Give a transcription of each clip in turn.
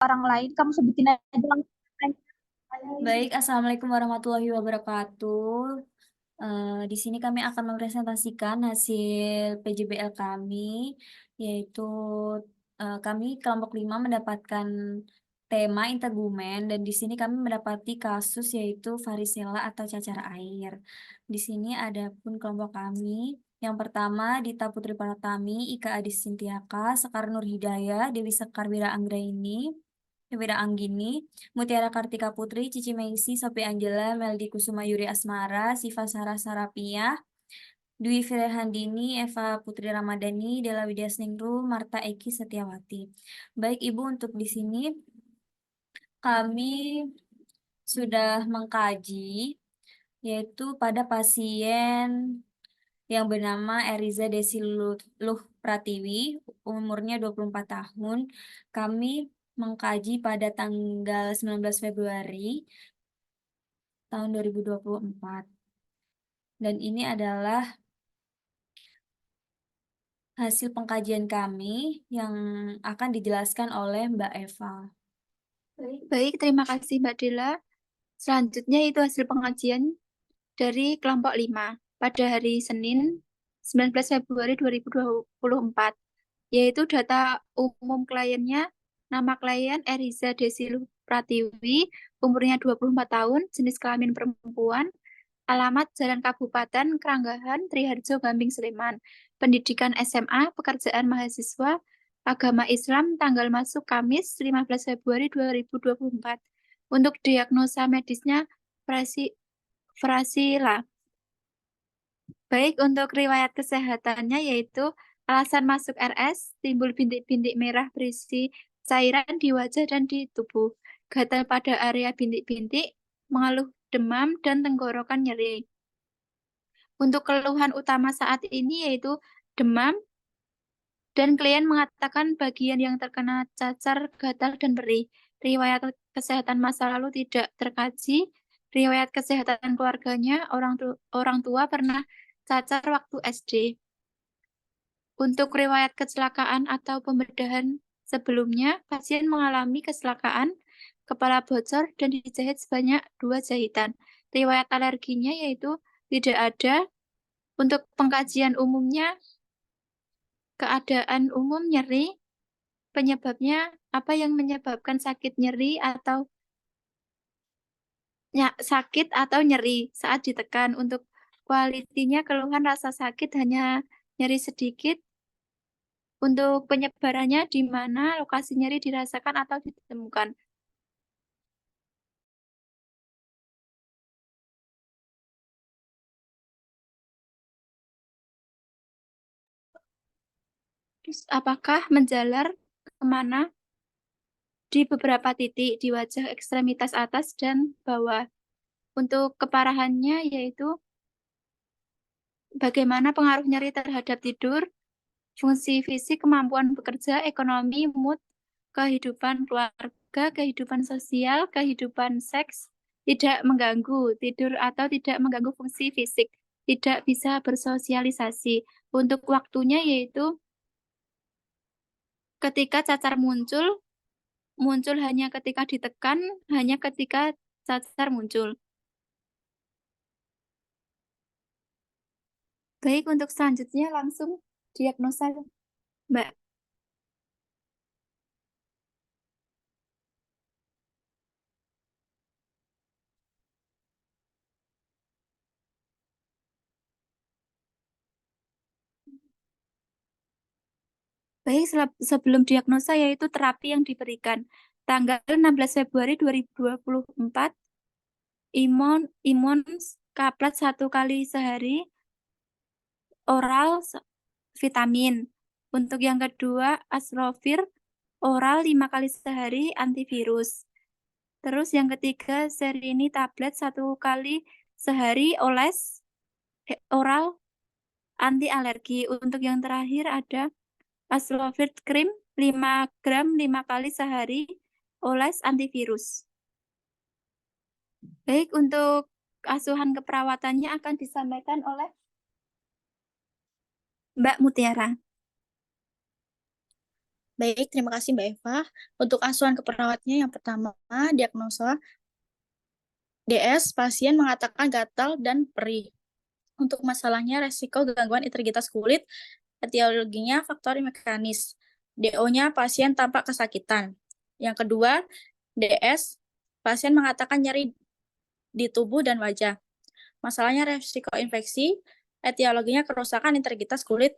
orang lain, kamu sebutin aja langsung. Baik, Assalamualaikum warahmatullahi wabarakatuh. Di sini kami akan mempresentasikan hasil PJBL kami, yaitu kami kelompok 5 mendapatkan tema integumen, dan di sini kami mendapati kasus yaitu varicella atau cacar air. Di sini ada pun kelompok kami. Yang pertama, Dita Putri Pratami, Ika Adis Sintiaka, Sekar Nur Hidayah, Dewi Sekar Wira Anggraini, Wira Anggini, Mutiara Kartika Putri, Cici Meisi, Sophie Angela, Meldi Kusuma Yuri Asmara, Siva Sarah Sarapia, Dwi Firhandini, Eva Putri Ramadhani, Della Widya Sningru, Marta Eki Setiawati. Baik Ibu, untuk di sini kami sudah mengkaji yaitu pada pasien yang bernama Eriza Desiluh Pratiwi, umurnya 24 tahun. Kami mengkaji pada tanggal 19 Februari tahun 2024. Dan ini adalah hasil pengkajian kami yang akan dijelaskan oleh Mbak Eva. Baik, terima kasih Mbak Dela. Selanjutnya itu hasil pengajian dari kelompok 5 pada hari Senin 19 Februari 2024, yaitu data umum kliennya, nama klien Eriza Desilu Pratiwi, umurnya 24 tahun, jenis kelamin perempuan, alamat Jalan Kabupaten Kranggahan, Triharjo, Gambing, Sleman, pendidikan SMA, pekerjaan mahasiswa, agama Islam, tanggal masuk Kamis 15 Februari 2024. Untuk diagnosa medisnya, Frasila. Baik, untuk riwayat kesehatannya yaitu alasan masuk RS, timbul bintik-bintik merah berisi cairan di wajah dan di tubuh, gatal pada area bintik-bintik, mengeluh demam, dan tenggorokan nyeri. Untuk keluhan utama saat ini yaitu demam, dan klien mengatakan bagian yang terkena cacar, gatal, dan perih. Riwayat kesehatan masa lalu tidak terkaji. Riwayat kesehatan keluarganya, orang tua pernah cacar waktu SD. Untuk riwayat kecelakaan atau pembedahan sebelumnya, pasien mengalami kecelakaan, kepala bocor, dan dijahit sebanyak 2 jahitan. Riwayat alerginya yaitu tidak ada. Untuk pengkajian umumnya, keadaan umum nyeri, penyebabnya apa yang menyebabkan sakit nyeri atau sakit atau nyeri saat ditekan. Untuk kualitinya keluhan rasa sakit hanya nyeri sedikit. Untuk penyebarannya di mana lokasi nyeri dirasakan atau ditemukan. Terus apakah menjalar kemana? Di beberapa titik di wajah ekstremitas atas dan bawah. Untuk keparahannya yaitu bagaimana pengaruh nyeri terhadap tidur, fungsi fisik, kemampuan bekerja, ekonomi, mood, kehidupan keluarga, kehidupan sosial, kehidupan seks, tidak mengganggu tidur atau tidak mengganggu fungsi fisik, tidak bisa bersosialisasi. Untuk waktunya yaitu ketika cacar muncul, muncul hanya ketika ditekan, hanya ketika cacar muncul. Baik, untuk selanjutnya langsung diagnosa, Mbak. Baik, sebelum diagnosa yaitu terapi yang diberikan. Tanggal 16 Februari 2024, imun kaplat 1 kali sehari, oral vitamin. Untuk yang kedua, Aslovir, oral 5 kali sehari, antivirus. Terus yang ketiga, Serini tablet 1 kali sehari, oles, oral, anti alergi. Untuk yang terakhir ada Aslovir krim 5 gram 5 kali sehari, oles, antivirus. Baik, untuk asuhan keperawatannya akan disampaikan oleh Mbak Mutiara. Baik, terima kasih Mbak Eva. Untuk asuhan keperawatnya yang pertama, diagnosa DS, pasien mengatakan gatal dan perih. Untuk masalahnya resiko gangguan integritas kulit, etiologinya faktor mekanis. DO-nya pasien tampak kesakitan. Yang kedua, DS, pasien mengatakan nyeri di tubuh dan wajah. Masalahnya resiko infeksi, etiologinya kerusakan integritas kulit.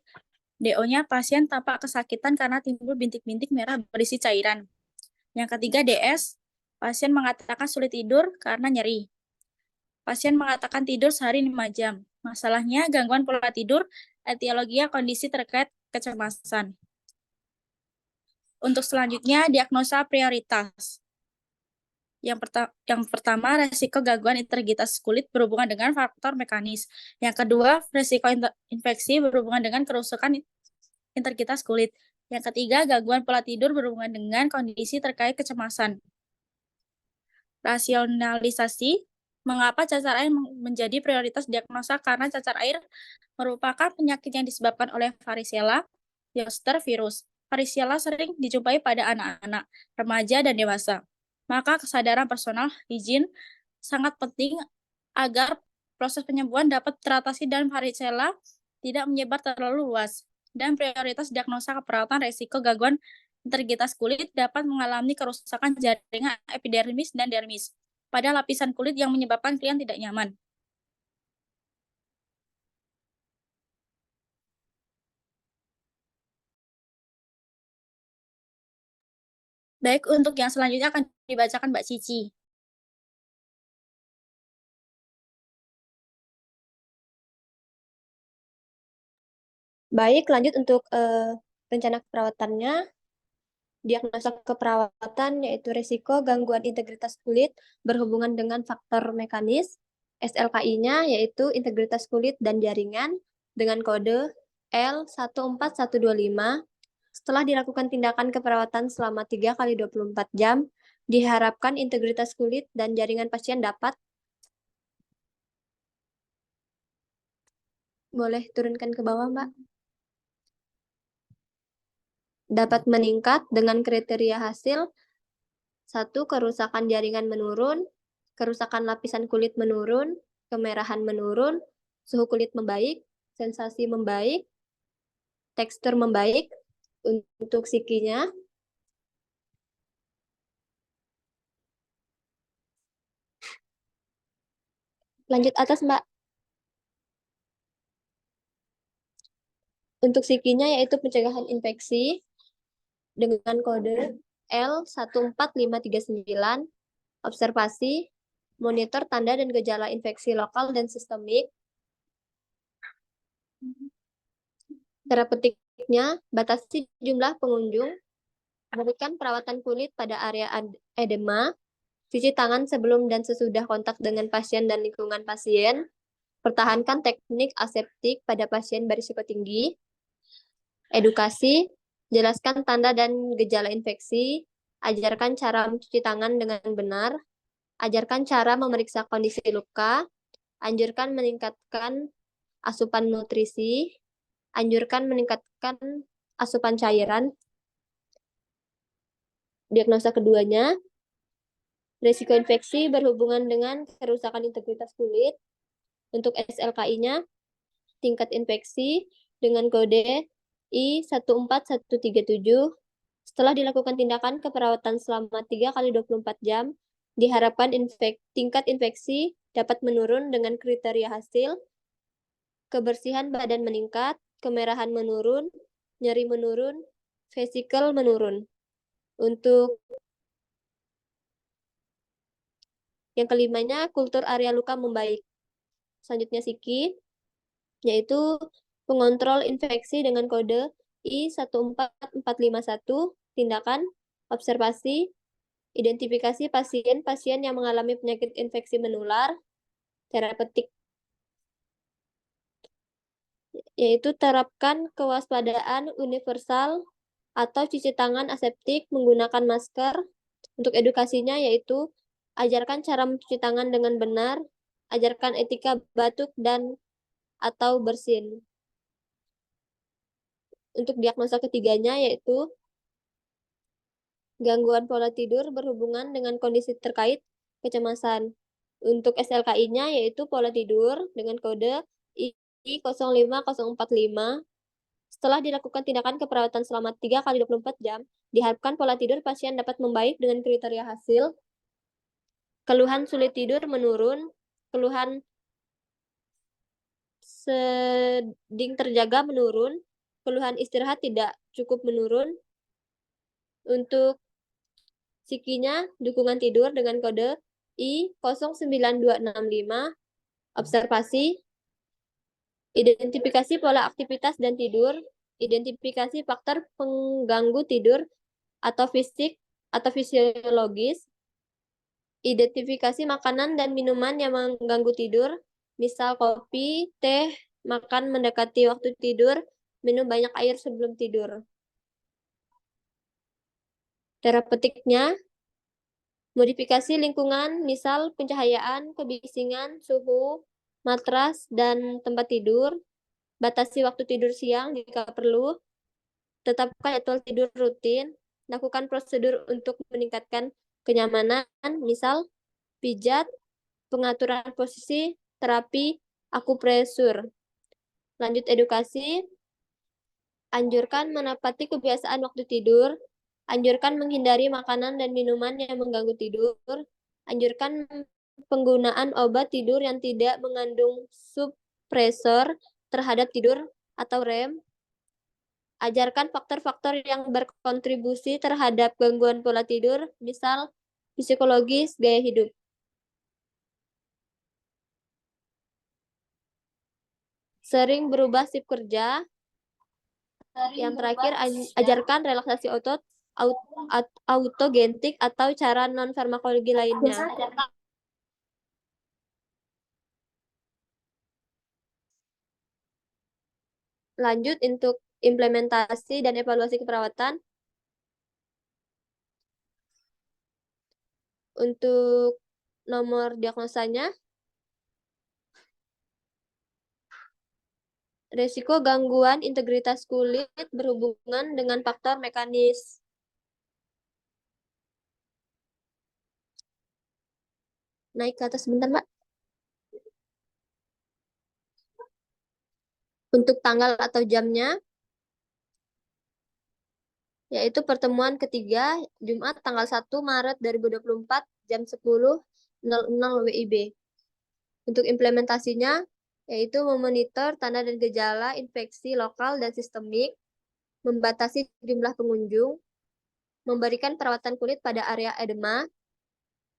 DO-nya pasien tampak kesakitan karena timbul bintik-bintik merah berisi cairan. Yang ketiga DS, pasien mengatakan sulit tidur karena nyeri. Pasien mengatakan tidur sehari 5 jam. Masalahnya gangguan pola tidur, etiologinya kondisi terkait kecemasan. Untuk selanjutnya, diagnosa prioritas. Yang pertama, resiko gangguan integritas kulit berhubungan dengan faktor mekanis. Yang kedua, resiko infeksi berhubungan dengan kerusakan integritas kulit. Yang ketiga, gangguan pola tidur berhubungan dengan kondisi terkait kecemasan. Rasionalisasi, mengapa cacar air menjadi prioritas diagnosa? Karena cacar air merupakan penyakit yang disebabkan oleh varicella zoster virus. Varicella sering dijumpai pada anak-anak, remaja, dan dewasa. Maka kesadaran personal higien sangat penting agar proses penyembuhan dapat teratasi dan varicella tidak menyebar terlalu luas. Dan prioritas diagnosa keperawatan resiko gangguan integritas kulit dapat mengalami kerusakan jaringan epidermis dan dermis pada lapisan kulit yang menyebabkan klien tidak nyaman. Baik, untuk yang selanjutnya akan dibacakan Mbak Cici. Baik, lanjut untuk rencana keperawatannya. Diagnosa keperawatan yaitu risiko gangguan integritas kulit berhubungan dengan faktor mekanis. SLKI-nya yaitu integritas kulit dan jaringan dengan kode L14125. Setelah dilakukan tindakan keperawatan selama 3 kali 24 jam, diharapkan integritas kulit dan jaringan pasien dapat. Boleh turunkan ke bawah, Mbak. Dapat meningkat dengan kriteria hasil: 1. Kerusakan jaringan menurun, kerusakan lapisan kulit menurun, kemerahan menurun, suhu kulit membaik, sensasi membaik, tekstur membaik. Untuk psikinya, lanjut atas, Mbak. Untuk psikinya yaitu pencegahan infeksi dengan kode L14539, observasi, monitor tanda dan gejala infeksi lokal dan sistemik. Terapeutiknya, batasi jumlah pengunjung, berikan perawatan kulit pada area edema, cuci tangan sebelum dan sesudah kontak dengan pasien dan lingkungan pasien, pertahankan teknik aseptik pada pasien berisiko tinggi, edukasi, jelaskan tanda dan gejala infeksi, ajarkan cara mencuci tangan dengan benar, ajarkan cara memeriksa kondisi luka, anjurkan meningkatkan asupan nutrisi, anjurkan meningkatkan asupan cairan. Diagnosa keduanya, risiko infeksi berhubungan dengan kerusakan integritas kulit. Untuk SLKI-nya, tingkat infeksi dengan kode I14137. Setelah dilakukan tindakan keperawatan selama 3 kali 24 jam, diharapkan tingkat infeksi dapat menurun dengan kriteria hasil: kebersihan badan meningkat, kemerahan menurun, nyeri menurun, vesikel menurun. Untuk yang kelimanya, kultur area luka membaik. Selanjutnya psiki, yaitu pengontrol infeksi dengan kode I14451, tindakan, observasi, identifikasi pasien-pasien yang mengalami penyakit infeksi menular, terapeutik, yaitu terapkan kewaspadaan universal atau cuci tangan aseptik menggunakan masker. Untuk edukasinya yaitu ajarkan cara mencuci tangan dengan benar, ajarkan etika batuk dan atau bersin. Untuk diagnosa ketiganya yaitu Gangguan pola tidur berhubungan dengan kondisi terkait kecemasan. Untuk SLKI-nya yaitu pola tidur dengan kode I05045. Setelah dilakukan tindakan keperawatan selama 3 kali 24 jam, diharapkan pola tidur pasien dapat membaik dengan kriteria hasil. Keluhan sulit tidur menurun, keluhan seding terjaga menurun, keluhan istirahat tidak cukup menurun. Untuk psikinya, dukungan tidur dengan kode I09265, observasi, identifikasi pola aktivitas dan tidur, identifikasi faktor pengganggu tidur atau fisik atau fisiologis, identifikasi makanan dan minuman yang mengganggu tidur, misal kopi, teh, makan mendekati waktu tidur, minum banyak air sebelum tidur. Terapeutiknya, modifikasi lingkungan, misal pencahayaan, kebisingan, suhu, matras, dan tempat tidur. Batasi waktu tidur siang jika perlu. Tetapkan jadwal tidur rutin. Lakukan prosedur untuk meningkatkan kenyamanan, misal pijat, pengaturan posisi, terapi, akupresur. Lanjut edukasi. Anjurkan menepati kebiasaan waktu tidur. Anjurkan menghindari makanan dan minuman yang mengganggu tidur. Anjurkan penggunaan obat tidur yang tidak mengandung supresor terhadap tidur atau REM. Ajarkan faktor-faktor yang berkontribusi terhadap gangguan pola tidur, misal psikologis, gaya hidup. Sering berubah shift kerja. Yang terakhir, ajarkan relaksasi otot, autogenetik atau cara non-farmakologi lainnya. Lanjut untuk implementasi dan evaluasi keperawatan. Untuk nomor diagnosanya, resiko gangguan integritas kulit berhubungan dengan faktor mekanis. Naik ke atas sebentar, Mbak. Untuk tanggal atau jamnya, yaitu pertemuan ketiga Jumat tanggal 1 Maret 2024 jam 10.00 WIB. Untuk implementasinya, yaitu memonitor tanda dan gejala infeksi lokal dan sistemik, membatasi jumlah pengunjung, memberikan perawatan kulit pada area edema,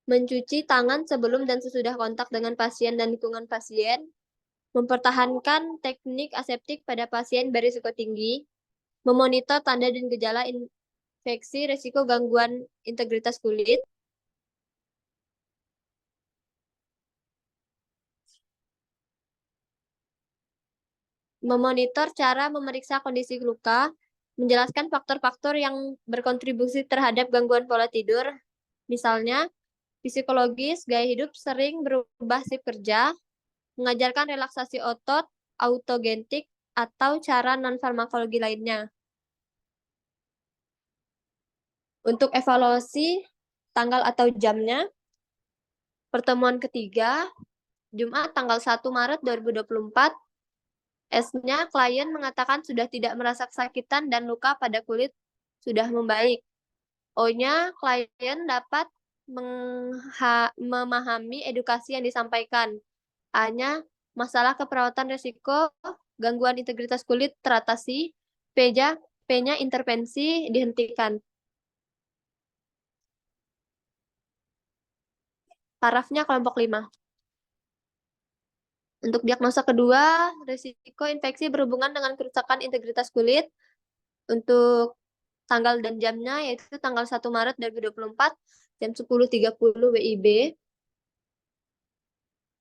mencuci tangan sebelum dan sesudah kontak dengan pasien dan lingkungan pasien, mempertahankan teknik aseptik pada pasien berisiko tinggi, memonitor tanda dan gejala infeksi risiko gangguan integritas kulit, memonitor cara memeriksa kondisi luka, menjelaskan faktor-faktor yang berkontribusi terhadap gangguan pola tidur, misalnya psikologis, gaya hidup sering berubah shift kerja, mengajarkan relaksasi otot, autogenetik, atau cara non-farmakologi lainnya. Untuk evaluasi tanggal atau jamnya, pertemuan ketiga, Jumat tanggal 1 Maret 2024, S-nya klien mengatakan sudah tidak merasa kesakitan dan luka pada kulit sudah membaik. O-nya klien dapat memahami edukasi yang disampaikan. A-nya masalah keperawatan risiko gangguan integritas kulit teratasi. P-nya intervensi dihentikan. Parafnya kelompok 5. Untuk diagnosa kedua, risiko infeksi berhubungan dengan kerusakan integritas kulit. Untuk tanggal dan jamnya yaitu tanggal 1 Maret 2024 jam 10.30 WIB.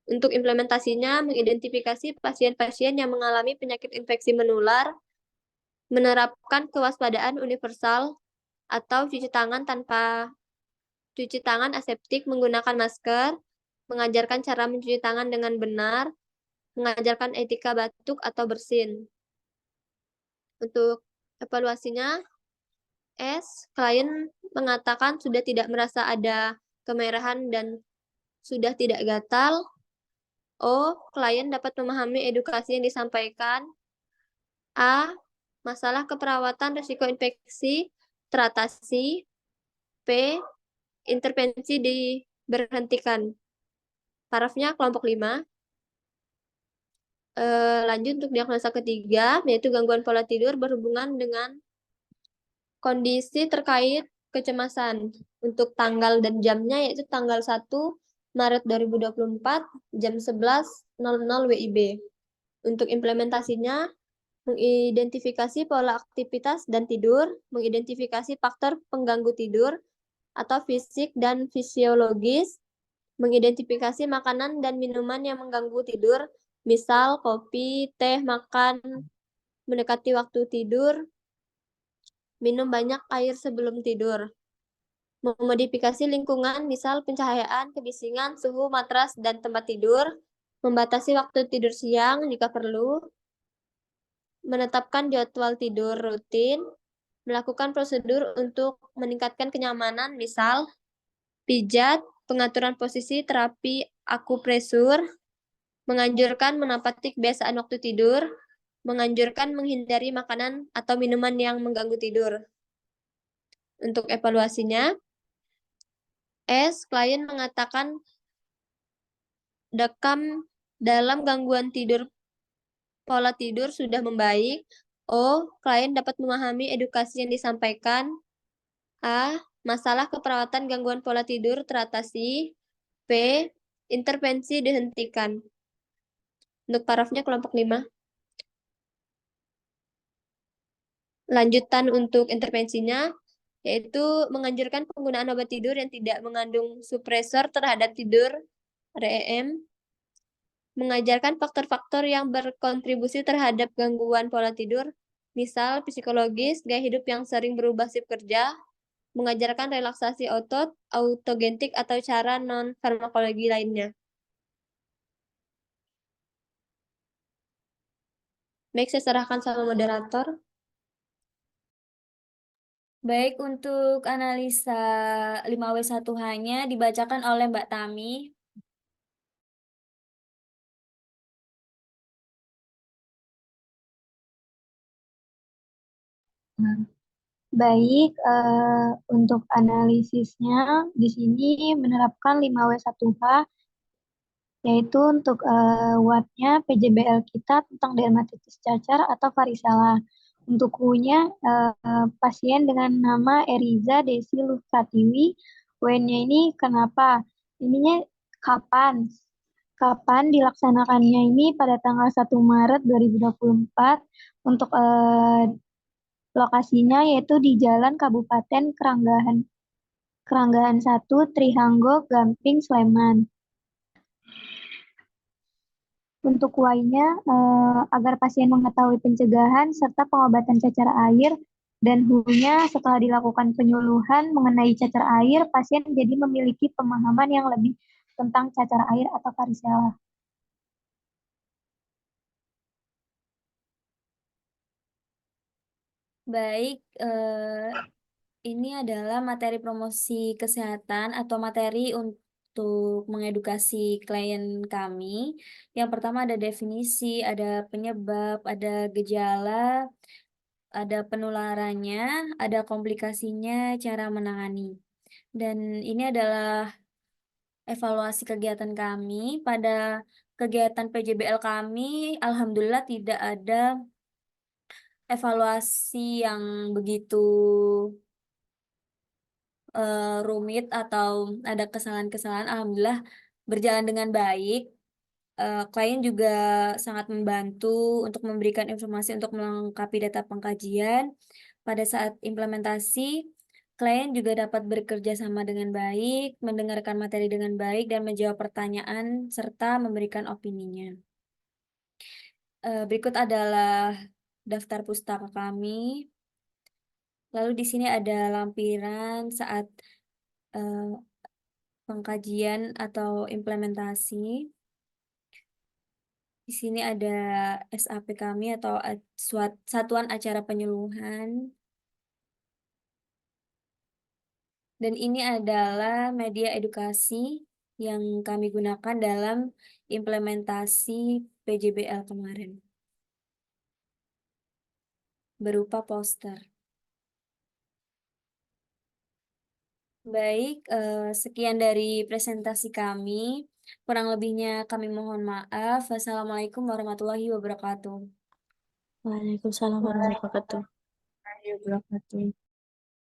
Untuk implementasinya, mengidentifikasi pasien-pasien yang mengalami penyakit infeksi menular, menerapkan kewaspadaan universal atau cuci tangan aseptik menggunakan masker, mengajarkan cara mencuci tangan dengan benar, mengajarkan etika batuk atau bersin. Untuk evaluasinya, S. Klien mengatakan sudah tidak merasa ada kemerahan dan sudah tidak gatal. O. Klien dapat memahami edukasi yang disampaikan. A. Masalah keperawatan risiko infeksi teratasi. P. Intervensi diberhentikan. Parafnya kelompok 5. Lanjut untuk diagnosa ketiga, yaitu gangguan pola tidur berhubungan dengan kondisi terkait kecemasan. Untuk tanggal dan jamnya yaitu tanggal 1 Maret 2024 jam 11.00 WIB. Untuk implementasinya, mengidentifikasi pola aktivitas dan tidur, mengidentifikasi faktor pengganggu tidur atau fisik dan fisiologis, mengidentifikasi makanan dan minuman yang mengganggu tidur, misal kopi, teh, makan, mendekati waktu tidur, minum banyak air sebelum tidur. Memodifikasi lingkungan, misal pencahayaan, kebisingan, suhu, matras, dan tempat tidur. Membatasi waktu tidur siang jika perlu. Menetapkan jadwal tidur rutin. Melakukan prosedur untuk meningkatkan kenyamanan, misal pijat, pengaturan posisi, terapi akupresur. Menganjurkan menapati kebiasaan waktu tidur. Menganjurkan menghindari makanan atau minuman yang mengganggu tidur. Untuk evaluasinya, S. Klien mengatakan dekam dalam gangguan tidur pola tidur sudah membaik. O. Klien dapat memahami edukasi yang disampaikan. A. Masalah keperawatan gangguan pola tidur teratasi. P. Intervensi dihentikan. Untuk parafnya kelompok 5. Lanjutan untuk intervensinya, yaitu menganjurkan penggunaan obat tidur yang tidak mengandung supresor terhadap tidur REM, mengajarkan faktor-faktor yang berkontribusi terhadap gangguan pola tidur, misal psikologis, gaya hidup yang sering berubah sif kerja, mengajarkan relaksasi otot, autogenetik atau cara non-farmakologi lainnya. Baik, saya serahkan sama moderator. Baik, untuk analisa 5W1H-nya dibacakan oleh Mbak Tami. Baik, untuk analisisnya di sini menerapkan 5W1H, yaitu untuk wattnya PJBL kita tentang dermatitis cacar atau varicella. Untuk U-nya pasien dengan nama Eriza Desi Lufatiwi. W-nya ini kenapa? Ininya kapan? Kapan dilaksanakannya ini pada tanggal 1 Maret 2024 untuk lokasinya yaitu di Jalan Kabupaten Keranggahan 1, Trihanggo, Gamping, Sleman. Untuk Y-nya, agar pasien mengetahui pencegahan serta pengobatan cacar air, dan Hu-nya setelah dilakukan penyuluhan mengenai cacar air, pasien jadi memiliki pemahaman yang lebih tentang cacar air atau varicella. Baik, ini adalah materi promosi kesehatan atau materi untuk mengedukasi klien kami. Yang pertama ada definisi, ada penyebab, ada gejala, ada penularannya, ada komplikasinya, cara menangani. Dan ini adalah evaluasi kegiatan kami. Pada kegiatan PJBL kami, alhamdulillah tidak ada evaluasi yang begitu rumit atau ada kesalahan-kesalahan. Alhamdulillah berjalan dengan baik. Klien juga sangat membantu untuk memberikan informasi untuk melengkapi data pengkajian. Pada saat implementasi, klien juga dapat bekerja sama dengan baik, mendengarkan materi dengan baik, dan menjawab pertanyaan serta memberikan opininya. Berikut adalah daftar pustaka kami. Lalu di sini ada lampiran saat pengkajian atau implementasi. Di sini ada SAP kami atau Satuan Acara Penyuluhan. Dan ini adalah media edukasi yang kami gunakan dalam implementasi PJBL kemarin. Berupa poster. Baik, sekian dari presentasi kami. Kurang lebihnya kami mohon maaf. Wassalamualaikum warahmatullahi wabarakatuh. Waalaikumsalam warahmatullahi wabarakatuh. Warahmatullahi wabarakatuh.